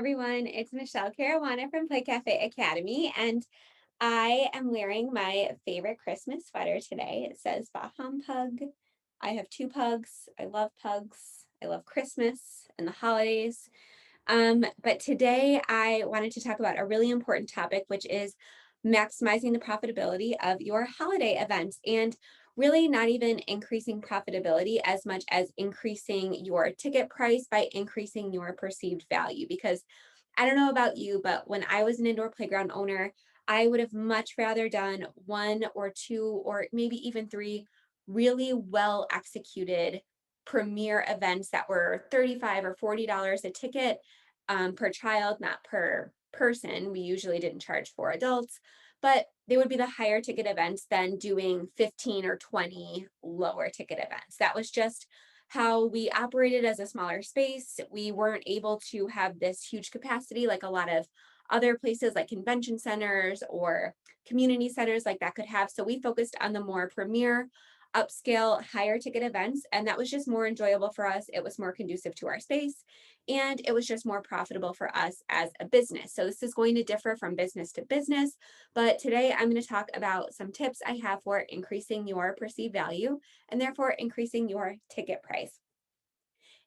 everyone, it's Michelle Caruana from Play Cafe Academy, and I am wearing my favorite Christmas sweater today. It says Baham Pug. I have two pugs. I love pugs. I love Christmas and the holidays. But today I wanted to talk about a really important topic, which is maximizing the profitability of your holiday events and really not even increasing profitability as much as increasing your ticket price by increasing your perceived value. Because I don't know about you, but when I was an indoor playground owner, I would have much rather done one or two or maybe even three really well executed premier events that were $35 or $40 a ticket per child, not per person. We usually didn't charge for adults, but they would be the higher ticket events than doing 15 or 20 lower ticket events. That was just how we operated as a smaller space. We weren't able to have this huge capacity like a lot of other places like convention centers or community centers like that could have. So we focused on the more premier, upscale, higher ticket events. And that was just more enjoyable for us. It was more conducive to our space. And it was just more profitable for us as a business. So this is going to differ from business to business. But today I'm going to talk about some tips I have for increasing your perceived value and therefore increasing your ticket price.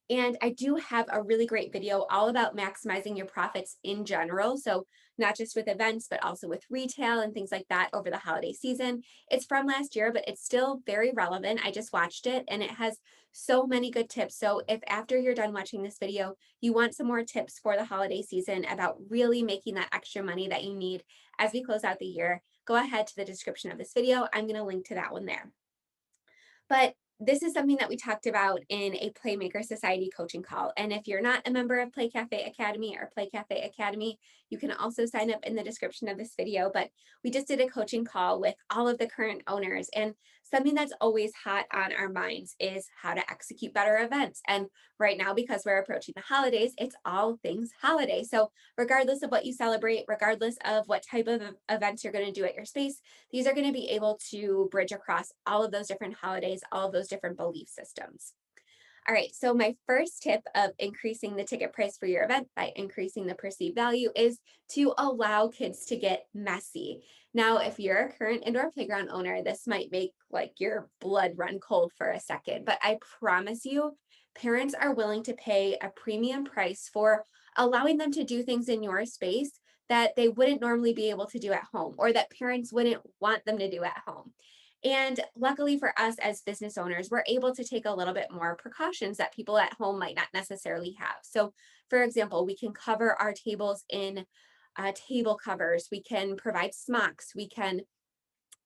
And I do have a really great video all about maximizing your profits in general. So not just with events, but also with retail and things like that over the holiday season. It's from last year, but it's still very relevant. I just watched it and it has so many good tips. So if after you're done watching this video, you want some more tips for the holiday season about really making that extra money that you need as we close out the year, go ahead to the description of this video. I'm going to link to that one there. But this is something that we talked about in a Playmaker Society coaching call. And if you're not a member of Play Cafe Academy or Play Cafe Academy, you can also sign up in the description of this video. But we just did a coaching call with all of the current owners. And something that's always hot on our minds is how to execute better events. And right now, because we're approaching the holidays, it's all things holiday. So regardless of what you celebrate, regardless of what type of events you're going to do at your space, these are going to be able to bridge across all of those different holidays, all of those different belief systems. All right, so my first tip of increasing the ticket price for your event by increasing the perceived value is to allow kids to get messy. Now, if you're a current indoor playground owner, this might make like your blood run cold for a second, but I promise you, parents are willing to pay a premium price for allowing them to do things in your space that they wouldn't normally be able to do at home or that parents wouldn't want them to do at home. And luckily for us as business owners, we're able to take a little bit more precautions that people at home might not necessarily have. So, for example, we can cover our tables in table covers. We can provide smocks. We can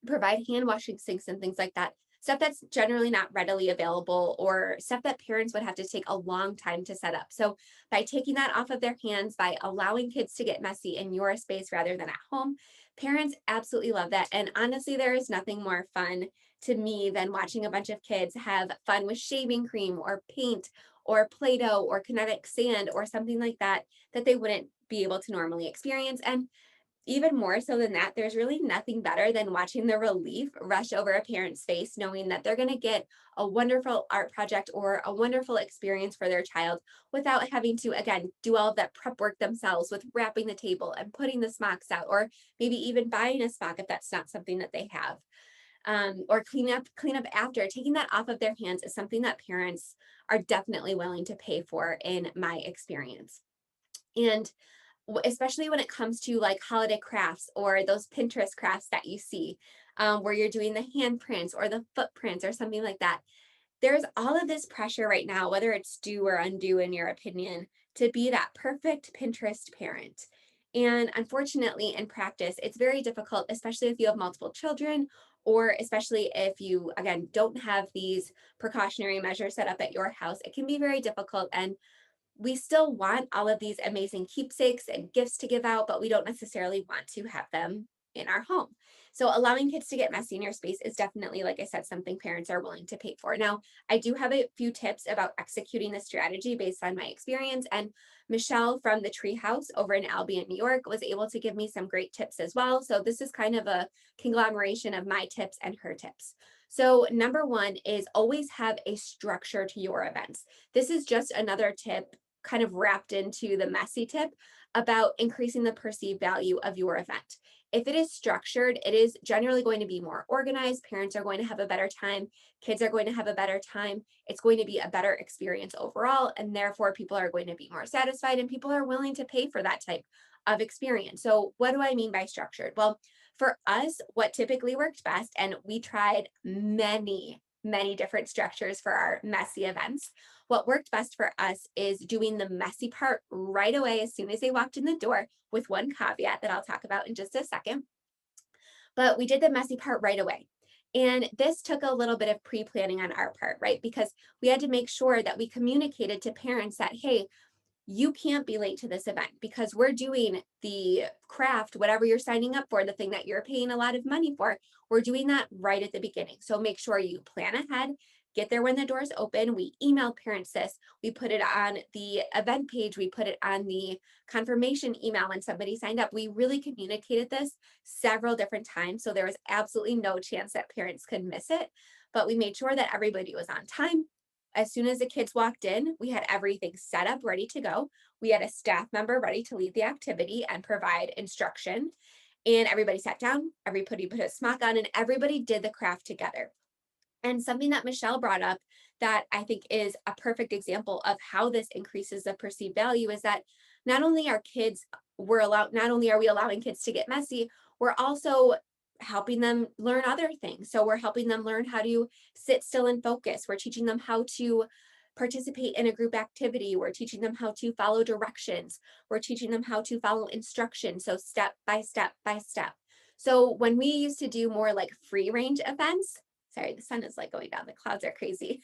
provide hand washing sinks and things like that. Stuff that's generally not readily available or stuff that parents would have to take a long time to set up. So, by taking that off of their hands, by allowing kids to get messy in your space rather than at home, parents absolutely love that. And honestly, there is nothing more fun to me than watching a bunch of kids have fun with shaving cream or paint or Play Doh or kinetic sand or something like that that they wouldn't be able to normally experience. And even more so than that, there's really nothing better than watching the relief rush over a parent's face, knowing that they're going to get a wonderful art project or a wonderful experience for their child without having to, again, do all of that prep work themselves with wrapping the table and putting the smocks out, or maybe even buying a smock if that's not something that they have. Or clean up after. Taking that off of their hands is something that parents are definitely willing to pay for in my experience. And especially when it comes to like holiday crafts or those Pinterest crafts that you see, where you're doing the handprints or the footprints or something like that. There's all of this pressure right now, whether it's due or undue in your opinion, to be that perfect Pinterest parent. And unfortunately, in practice, it's very difficult, especially if you have multiple children, or especially if you, again, don't have these precautionary measures set up at your house. It can be very difficult. And we still want all of these amazing keepsakes and gifts to give out, but we don't necessarily want to have them in our home. So allowing kids to get messy in your space is definitely, like I said, something parents are willing to pay for. Now, I do have a few tips about executing this strategy based on my experience. And Michelle from the Treehouse over in Albion, New York, was able to give me some great tips as well. So this is kind of a conglomeration of my tips and her tips. So number one is always have a structure to your events. This is just another tip kind of wrapped into the messy tip about increasing the perceived value of your event. If it is structured, it is generally going to be more organized. Parents are going to have a better time. Kids are going to have a better time. It's going to be a better experience overall. And therefore, people are going to be more satisfied and people are willing to pay for that type of experience. So, what do I mean by structured? Well, for us, what typically worked best, and we tried many different structures for our messy events. What worked best for us is doing the messy part right away as soon as they walked in the door, with one caveat that I'll talk about in just a second. But we did the messy part right away. And this took a little bit of pre planning on our part, right? Because we had to make sure that we communicated to parents that, hey, you can't be late to this event because we're doing the craft, whatever you're signing up for, the thing that you're paying a lot of money for, we're doing that right at the beginning. So make sure you plan ahead, get there when the doors open. We email parents this, we put it on the event page, we put it on the confirmation email when somebody signed up. We really communicated this several different times. So there was absolutely no chance that parents could miss it, but we made sure that everybody was on time. As soon as the kids walked in, we had everything set up, ready to go. We had a staff member ready to lead the activity and provide instruction. And everybody sat down, everybody put a smock on, and everybody did the craft together. And something that Michelle brought up that I think is a perfect example of how this increases the perceived value is that not only are kids not only are we allowing kids to get messy, we're also helping them learn other things. So we're helping them learn how to sit still and focus. We're teaching them how to participate in a group activity. We're teaching them how to follow directions. We're teaching them how to follow instructions. So step by step by step. So when we used to do more like free range events, sorry, the sun is like going down, the clouds are crazy.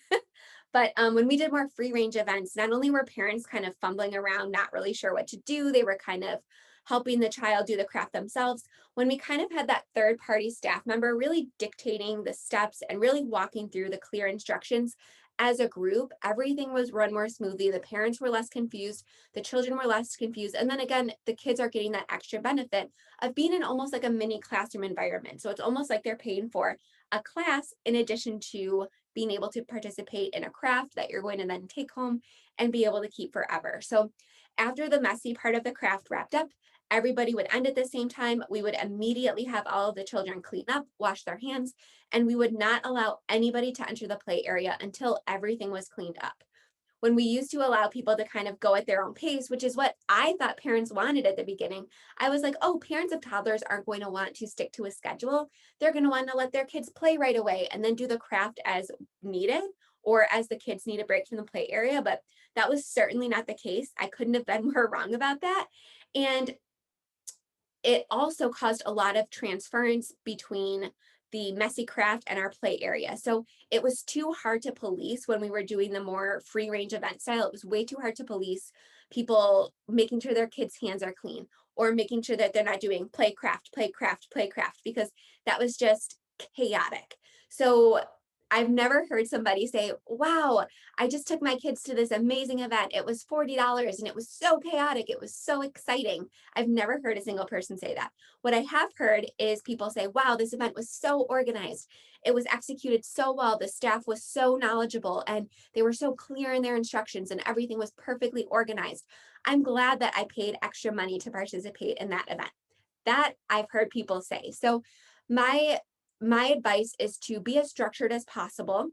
But when we did more free range events, not only were parents kind of fumbling around, not really sure what to do, they were kind of helping the child do the craft themselves. When we kind of had that third party staff member really dictating the steps and really walking through the clear instructions as a group, everything was run more smoothly. The parents were less confused, the children were less confused. And then again, the kids are getting that extra benefit of being in almost like a mini classroom environment. So it's almost like they're paying for a class in addition to being able to participate in a craft that you're going to then take home and be able to keep forever. So after the messy part of the craft wrapped up, everybody would end at the same time. We would immediately have all of the children clean up, wash their hands, and we would not allow anybody to enter the play area until everything was cleaned up. When we used to allow people to kind of go at their own pace, which is what I thought parents wanted at the beginning, I was like, oh, parents of toddlers aren't going to want to stick to a schedule. They're going to want to let their kids play right away and then do the craft as needed or as the kids need a break from the play area. But that was certainly not the case. I couldn't have been more wrong about that. And it also caused a lot of transference between the messy craft and our play area. So it was too hard to police when we were doing the more free range event style. It was way too hard to police people making sure their kids' hands are clean or making sure that they're not doing play craft, play craft, play craft, because that was just chaotic. So I've never heard somebody say, wow, I just took my kids to this amazing event. It was $40 and it was so chaotic. It was so exciting. I've never heard a single person say that. What I have heard is people say, wow, this event was so organized. It was executed so well. The staff was so knowledgeable and they were so clear in their instructions and everything was perfectly organized. I'm glad that I paid extra money to participate in that event. That I've heard people say. So my advice is to be as structured as possible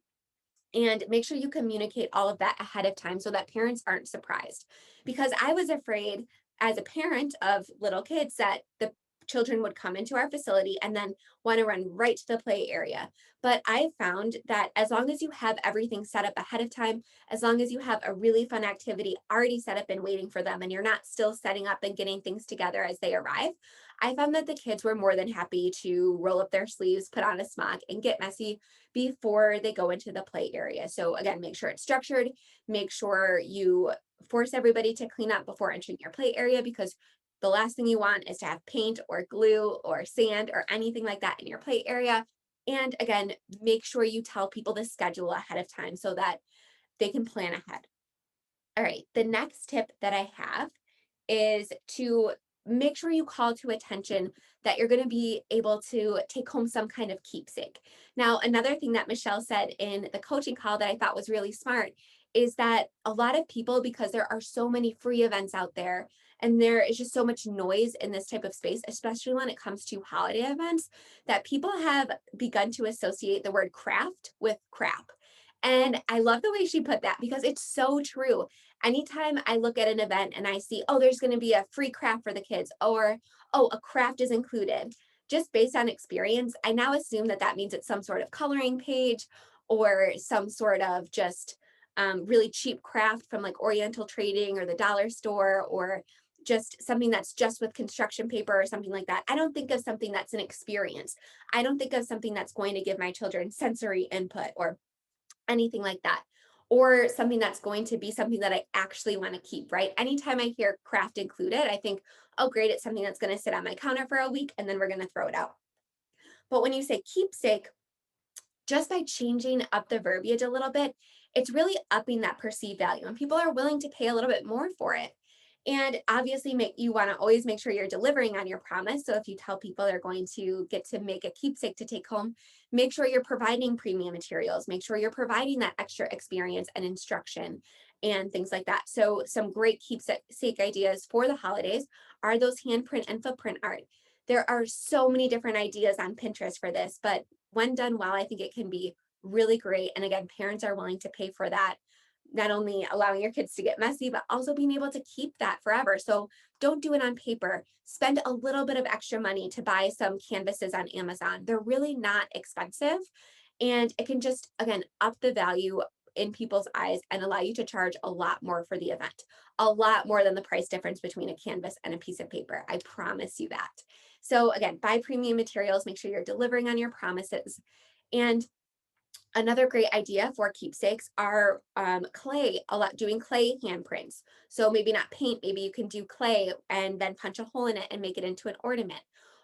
and make sure you communicate all of that ahead of time so that parents aren't surprised. Because I was afraid as a parent of little kids that the children would come into our facility and then want to run right to the play area. But I found that as long as you have everything set up ahead of time, as long as you have a really fun activity already set up and waiting for them, and you're not still setting up and getting things together as they arrive, I found that the kids were more than happy to roll up their sleeves, put on a smock, and get messy before they go into the play area. So again, make sure it's structured, make sure you force everybody to clean up before entering your play area, because the last thing you want is to have paint or glue or sand or anything like that in your play area. And again, make sure you tell people the schedule ahead of time so that they can plan ahead. All right, the next tip that I have is to make sure you call to attention that you're going to be able to take home some kind of keepsake. Now, another thing that Michelle said in the coaching call that I thought was really smart is that a lot of people, because there are so many free events out there and there is just so much noise in this type of space, especially when it comes to holiday events, that people have begun to associate the word craft with crap. And I love the way she put that because it's so true. Anytime I look at an event and I see, oh, there's going to be a free craft for the kids, or, oh, a craft is included, just based on experience, I now assume that that means it's some sort of coloring page or some sort of just really cheap craft from like Oriental Trading or the dollar store, or just something that's just with construction paper or something like that. I don't think of something that's an experience. I don't think of something that's going to give my children sensory input or anything like that, or something that's going to be something that I actually want to keep, right? Anytime I hear craft included, I think, oh, great, it's something that's going to sit on my counter for a week and then we're going to throw it out. But when you say keepsake, just by changing up the verbiage a little bit, it's really upping that perceived value, and people are willing to pay a little bit more for it. And obviously, you want to always make sure you're delivering on your promise. So if you tell people they're going to get to make a keepsake to take home, make sure you're providing premium materials, make sure you're providing that extra experience and instruction and things like that. So some great keepsake ideas for the holidays are those handprint and footprint art. There are so many different ideas on Pinterest for this, but when done well, I think it can be really great. And again, parents are willing to pay for that, not only allowing your kids to get messy, but also being able to keep that forever. So don't do it on paper. Spend a little bit of extra money to buy some canvases on Amazon. They're really not expensive. And it can just, again, up the value in people's eyes and allow you to charge a lot more for the event, a lot more than the price difference between a canvas and a piece of paper. I promise you that. So again, buy premium materials, make sure you're delivering on your promises. And another great idea for keepsakes are doing clay handprints. So maybe not paint, maybe you can do clay and then punch a hole in it and make it into an ornament.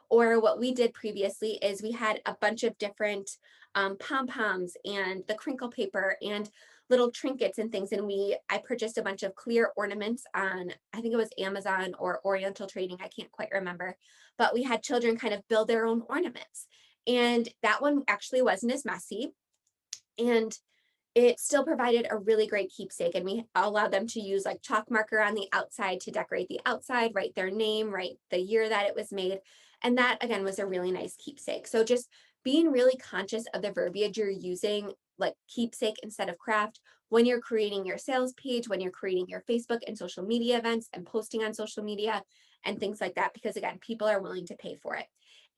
Or what we did previously is we had a bunch of different pom-poms and the crinkle paper and little trinkets and things. And I purchased a bunch of clear ornaments on, I think it was Amazon or Oriental Trading, I can't quite remember. But we had children kind of build their own ornaments. And that one actually wasn't as messy, and it still provided a really great keepsake. And we allowed them to use like chalk marker on the outside to decorate the outside, write their name, write the year that it was made. And that again was a really nice keepsake. So just being really conscious of the verbiage you're using, like keepsake instead of craft, when you're creating your sales page, when you're creating your Facebook and social media events and posting on social media and things like that, because again, people are willing to pay for it.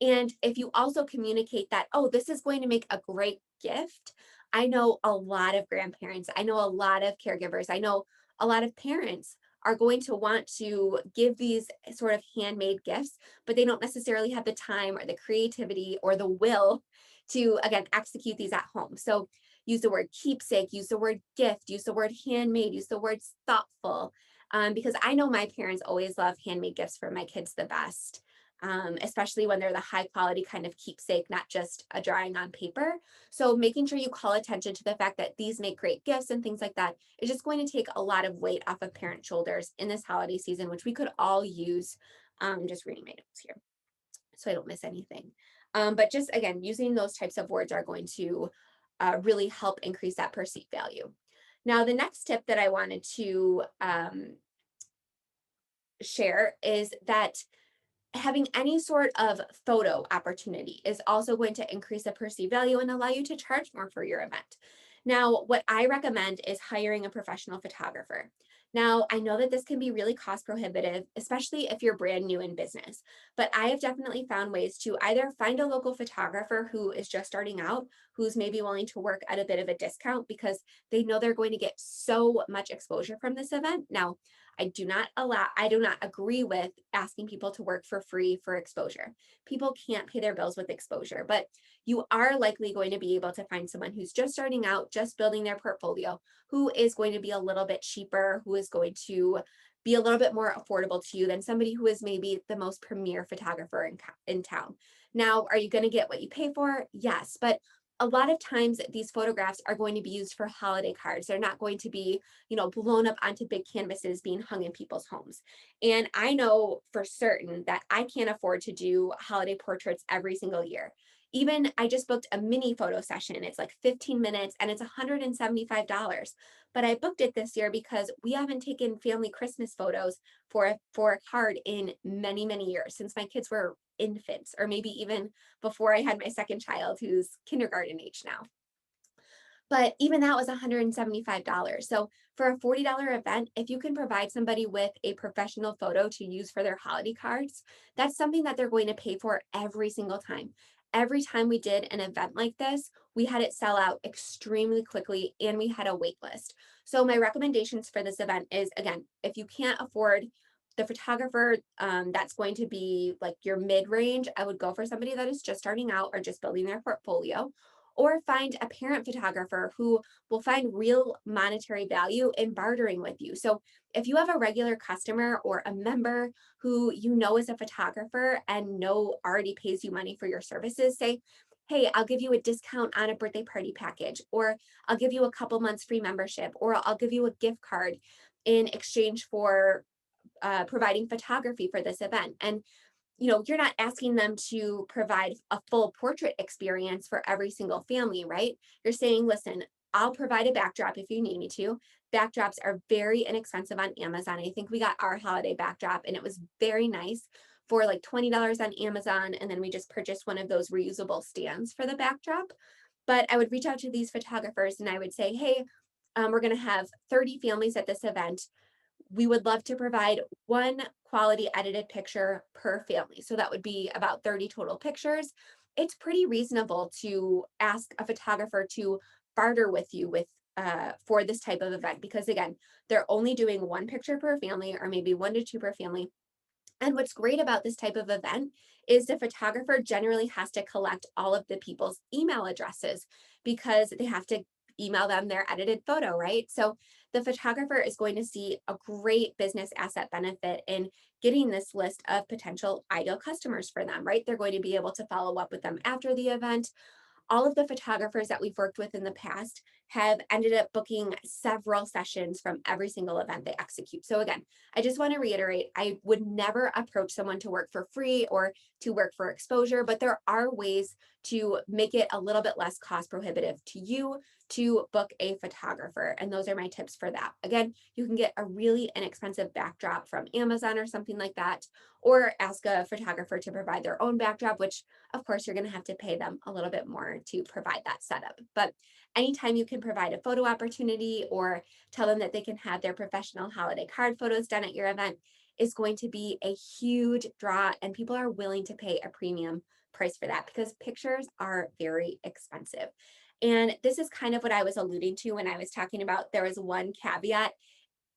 And if you also communicate that, oh, this is going to make a great gift. I know a lot of grandparents, I know a lot of caregivers, I know a lot of parents are going to want to give these sort of handmade gifts, but they don't necessarily have the time or the creativity or the will to, again, execute these at home. So use the word keepsake, use the word gift, use the word handmade, use the word thoughtful, because I know my parents always love handmade gifts for my kids the best. Especially when they're the high quality kind of keepsake, not just a drawing on paper. So making sure you call attention to the fact that these make great gifts and things like that is just going to take a lot of weight off of parent shoulders in this holiday season, which we could all use. Just reading my notes here so I don't miss anything. But just again, using those types of words are going to really help increase that perceived value. Now, the next tip that I wanted to share is that having any sort of photo opportunity is also going to increase the perceived value and allow you to charge more for your event. Now, what I recommend is hiring a professional photographer. Now, I know that this can be really cost prohibitive, especially if you're brand new in business, but I have definitely found ways to either find a local photographer who is just starting out, who's maybe willing to work at a bit of a discount because they know they're going to get so much exposure from this event. Now, I do not agree with asking people to work for free for exposure. People can't pay their bills with exposure, but you are likely going to be able to find someone who's just starting out, just building their portfolio, who is going to be a little bit cheaper, who is going to be a little bit more affordable to you than somebody who is maybe the most premier photographer in town. Now, are you going to get what you pay for? Yes, but a lot of times these photographs are going to be used for holiday cards. They're not going to be, blown up onto big canvases being hung in people's homes. And I know for certain that I can't afford to do holiday portraits every single year. Even I just booked a mini photo session. It's like 15 minutes and it's $175. But I booked it this year because we haven't taken family Christmas photos for a card in many, many years, since my kids were infants, or maybe even before I had my second child, who's kindergarten age now. But even that was $175. So for a $40 event, if you can provide somebody with a professional photo to use for their holiday cards, that's something that they're going to pay for every single time. Every time we did an event like this, we had it sell out extremely quickly and we had a wait list. So my recommendations for this event is, again, if you can't afford the photographer, that's going to be like your mid-range, I would go for somebody that is just starting out or just building their portfolio, or find a parent photographer who will find real monetary value in bartering with you. So if you have a regular customer or a member who you know is a photographer and know already pays you money for your services, say, hey, I'll give you a discount on a birthday party package, or I'll give you a couple months free membership, or I'll give you a gift card in exchange for providing photography for this event. And you're not asking them to provide a full portrait experience for every single family, right? You're saying, listen, I'll provide a backdrop if you need me to. Backdrops are very inexpensive on Amazon. I think we got our holiday backdrop and it was very nice for like $20 on Amazon. And then we just purchased one of those reusable stands for the backdrop. But I would reach out to these photographers and I would say, hey, we're going to have 30 families at this event. We would love to provide one quality edited picture per family. So that would be about 30 total pictures. It's pretty reasonable to ask a photographer to barter with you with for this type of event, because again, they're only doing one picture per family or maybe 1 to 2 per family. And what's great about this type of event is the photographer generally has to collect all of the people's email addresses because they have to email them their edited photo, right? So the photographer is going to see a great business asset benefit in getting this list of potential ideal customers for them, right? They're going to be able to follow up with them after the event. All of the photographers that we've worked with in the past have ended up booking several sessions from every single event they execute. So again, I just want to reiterate, I would never approach someone to work for free or to work for exposure, but there are ways to make it a little bit less cost prohibitive to you to book a photographer. And those are my tips for that. Again, you can get a really inexpensive backdrop from Amazon or something like that, or ask a photographer to provide their own backdrop, which of course you're going to have to pay them a little bit more to provide that setup. But anytime you can provide a photo opportunity or tell them that they can have their professional holiday card photos done at your event is going to be a huge draw, and people are willing to pay a premium price for that because pictures are very expensive. And this is kind of what I was alluding to when I was talking about there was one caveat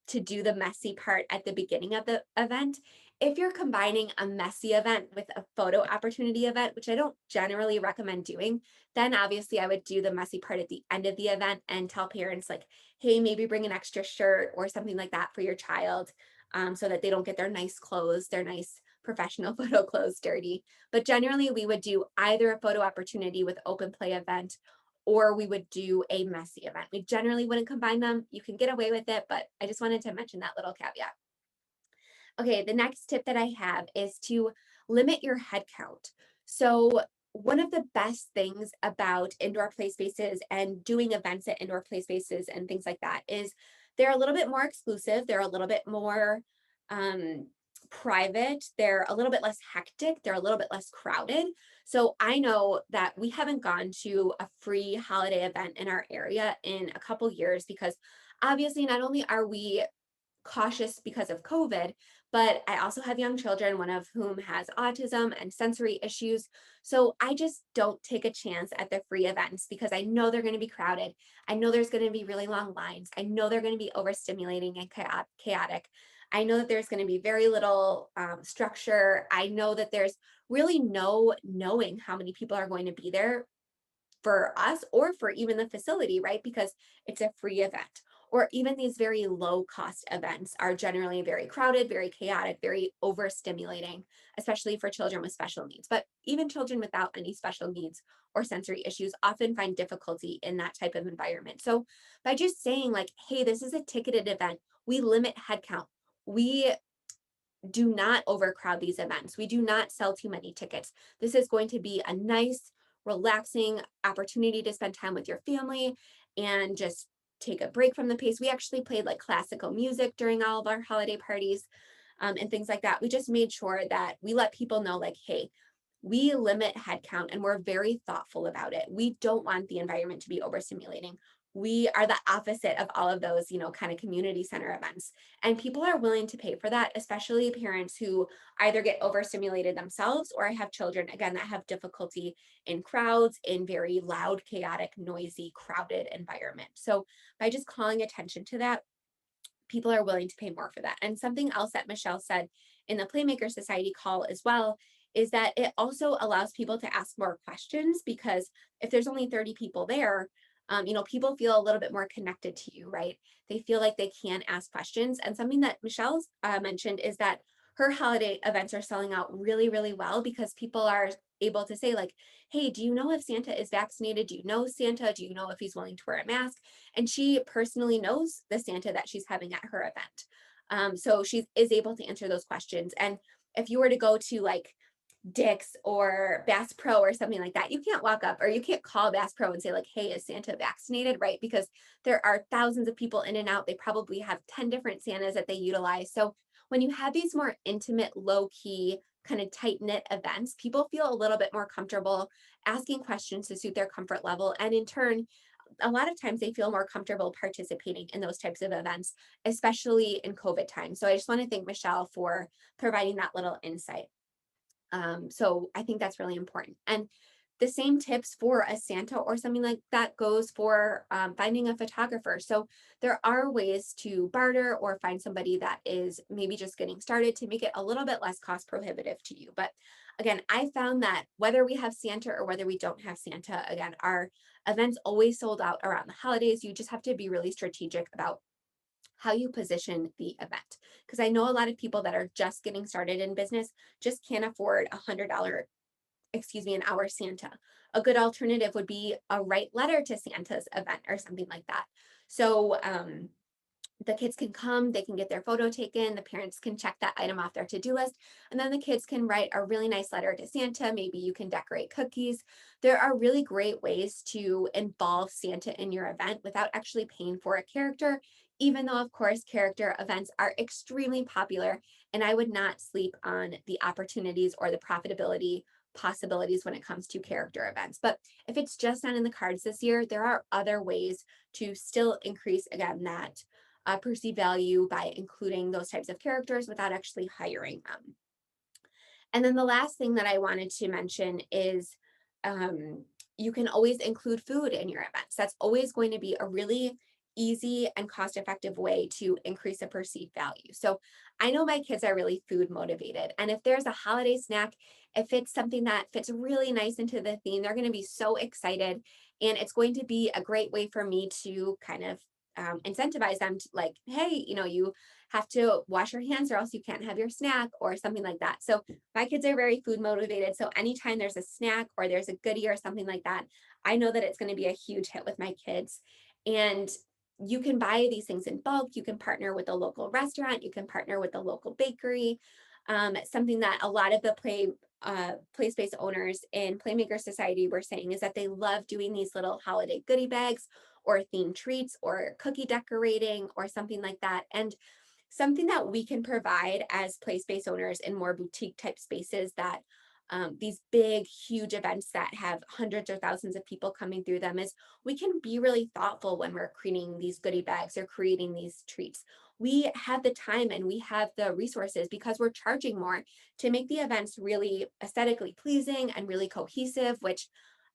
to do the messy part at the beginning of the event. If you're combining a messy event with a photo opportunity event, which I don't generally recommend doing, then obviously I would do the messy part at the end of the event and tell parents, like, hey, maybe bring an extra shirt or something like that for your child, so that they don't get their nice clothes, their nice professional photo clothes dirty. But generally, we would do either a photo opportunity with open play event or we would do a messy event. We generally wouldn't combine them. You can get away with it, but I just wanted to mention that little caveat. Okay, the next tip that I have is to limit your head count. So, one of the best things about indoor play spaces and doing events at indoor play spaces and things like that is they're a little bit more exclusive, they're a little bit more um, private, they're a little bit less hectic, they're a little bit less crowded. So, I know that we haven't gone to a free holiday event in our area in a couple years because obviously, not only are we cautious because of COVID, but I also have young children, one of whom has autism and sensory issues. So I just don't take a chance at the free events because I know they're going to be crowded. I know there's going to be really long lines. I know they're going to be overstimulating and chaotic. I know that there's going to be very little structure. I know that there's really no knowing how many people are going to be there for us or for even the facility, right? Because it's a free event. Or even these very low cost events are generally very crowded, very chaotic, very overstimulating, especially for children with special needs. But even children without any special needs or sensory issues often find difficulty in that type of environment. So by just saying, like, hey, this is a ticketed event, we limit headcount. We do not overcrowd these events. We do not sell too many tickets. This is going to be a nice, relaxing opportunity to spend time with your family and just take a break from the pace. We actually played like classical music during all of our holiday parties, and things like that. We just made sure that we let people know, like, hey, we limit headcount and we're very thoughtful about it. We don't want the environment to be overstimulating. We are the opposite of all of those, kind of community center events. And people are willing to pay for that, especially parents who either get overstimulated themselves or have children, again, that have difficulty in crowds, in very loud, chaotic, noisy, crowded environment. So by just calling attention to that, people are willing to pay more for that. And something else that Michelle said in the Playmaker Society call as well is that it also allows people to ask more questions, because if there's only 30 people there, people feel a little bit more connected to you, right? They feel like they can ask questions. And something that Michelle's mentioned is that her holiday events are selling out really, really well because people are able to say, like, hey, do you know if Santa is vaccinated? Do you know Santa? Do you know if he's willing to wear a mask? And she personally knows the Santa that she's having at her event. So she is able to answer those questions. And if you were to go to like Dick's or Bass Pro or something like that, you can't walk up or you can't call Bass Pro and say, like, hey, is Santa vaccinated, right? Because there are thousands of people in and out. They probably have 10 different Santas that they utilize. So when you have these more intimate, low key, kind of tight knit events, people feel a little bit more comfortable asking questions to suit their comfort level. And in turn, a lot of times they feel more comfortable participating in those types of events, especially in COVID time. So I just want to thank Michelle for providing that little insight. So I think that's really important. And the same tips for a Santa or something like that goes for finding a photographer. So there are ways to barter or find somebody that is maybe just getting started to make it a little bit less cost prohibitive to you. But again, I found that whether we have Santa or whether we don't have Santa, again, our events always sold out around the holidays. You just have to be really strategic about how you position the event. Because I know a lot of people that are just getting started in business just can't afford $100, an hour Santa. A good alternative would be a write letter to Santa's event or something like that. So the kids can come, they can get their photo taken, the parents can check that item off their to-do list, and then the kids can write a really nice letter to Santa. Maybe you can decorate cookies. There are really great ways to involve Santa in your event without actually paying for a character, even though, of course, character events are extremely popular, and I would not sleep on the opportunities or the profitability possibilities when it comes to character events. But if it's just not in the cards this year, there are other ways to still increase, again, that perceived value by including those types of characters without actually hiring them. And then the last thing that I wanted to mention is you can always include food in your events. That's always going to be a really easy and cost effective way to increase a perceived value. So I know my kids are really food motivated. And if there's a holiday snack, if it's something that fits really nice into the theme, they're going to be so excited. And it's going to be a great way for me to kind of incentivize them to, like, hey, you have to wash your hands or else you can't have your snack or something like that. So my kids are very food motivated. So anytime there's a snack or there's a goodie or something like that, I know that it's going to be a huge hit with my kids. And you can buy these things in bulk. You can partner with a local restaurant. You can partner with a local bakery. Something that a lot of the play space owners in Playmaker Society were saying is that they love doing these little holiday goodie bags or themed treats or cookie decorating or something like that. And something that we can provide as play space owners in more boutique type spaces that these big, huge events that have hundreds or thousands of people coming through them is we can be really thoughtful when we're creating these goodie bags or creating these treats. We have the time and we have the resources because we're charging more to make the events really aesthetically pleasing and really cohesive, which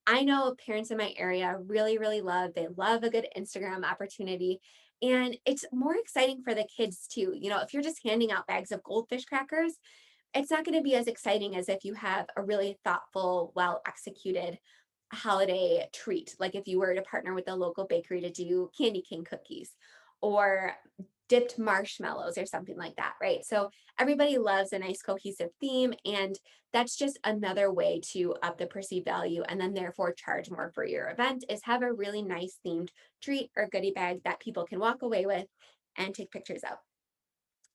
I know parents in my area really, really love. They love a good Instagram opportunity. And it's more exciting for the kids too. If you're just handing out bags of goldfish crackers, it's not going to be as exciting as if you have a really thoughtful, well executed holiday treat. Like if you were to partner with a local bakery to do candy cane cookies or dipped marshmallows or something like that, right? So everybody loves a nice cohesive theme, and that's just another way to up the perceived value and then therefore charge more for your event is have a really nice themed treat or goodie bag that people can walk away with and take pictures of.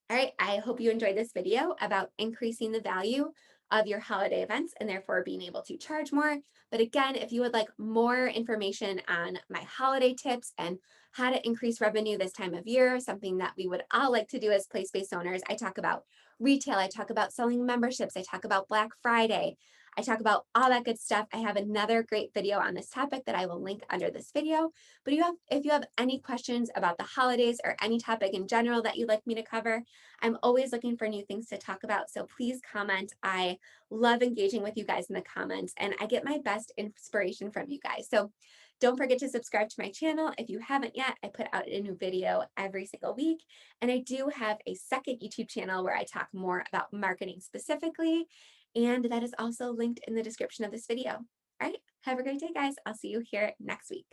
All right, I hope you enjoyed this video about increasing the value of your holiday events and therefore being able to charge more. But again, if you would like more information on my holiday tips and how to increase revenue this time of year, something that we would all like to do as place-based owners, I talk about retail, I talk about selling memberships, I talk about Black Friday, I talk about all that good stuff. I have another great video on this topic that I will link under this video. But if you have any questions about the holidays or any topic in general that you'd like me to cover, I'm always looking for new things to talk about. So please comment. I love engaging with you guys in the comments, and I get my best inspiration from you guys. So don't forget to subscribe to my channel. If you haven't yet, I put out a new video every single week. And I do have a second YouTube channel where I talk more about marketing specifically. And that is also linked in the description of this video. All right, have a great day, guys. I'll see you here next week.